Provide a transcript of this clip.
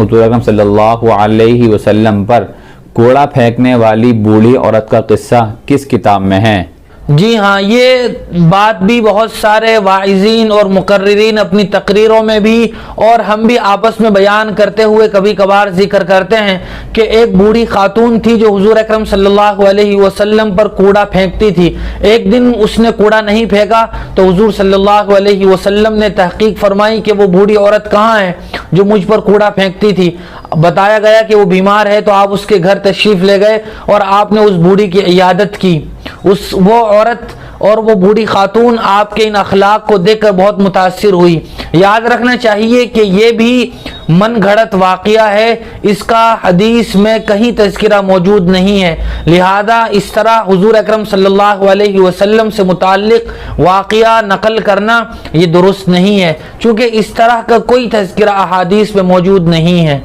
حضور اکرم صلی اللہ علیہ وسلم پر کوڑا پھینکنے والی بوڑھی عورت کا قصہ کس کتاب میں ہے؟ جی ہاں، یہ بات بھی بہت سارے واعظین اور مقررین اپنی تقریروں میں بھی اور ہم بھی آپس میں بیان کرتے ہوئے کبھی کبھار ذکر کرتے ہیں کہ ایک بوڑھی خاتون تھی جو حضور اکرم صلی اللہ علیہ وسلم پر کوڑا پھینکتی تھی۔ ایک دن اس نے کوڑا نہیں پھینکا تو حضور صلی اللہ علیہ وسلم نے تحقیق فرمائی کہ وہ بوڑھی عورت کہاں ہے جو مجھ پر کوڑا پھینکتی تھی۔ بتایا گیا کہ وہ بیمار ہے، تو آپ اس کے گھر تشریف لے گئے اور آپ نے اس بوڑھی کی عیادت کی۔ وہ عورت اور وہ بوڑھی خاتون آپ کے ان اخلاق کو دیکھ کر بہت متاثر ہوئی۔ یاد رکھنا چاہیے کہ یہ بھی من گھڑت واقعہ ہے، اس کا حدیث میں کہیں تذکرہ موجود نہیں ہے، لہذا اس طرح حضور اکرم صلی اللہ علیہ وسلم سے متعلق واقعہ نقل کرنا یہ درست نہیں ہے، چونکہ اس طرح کا کوئی تذکرہ احادیث میں موجود نہیں ہے۔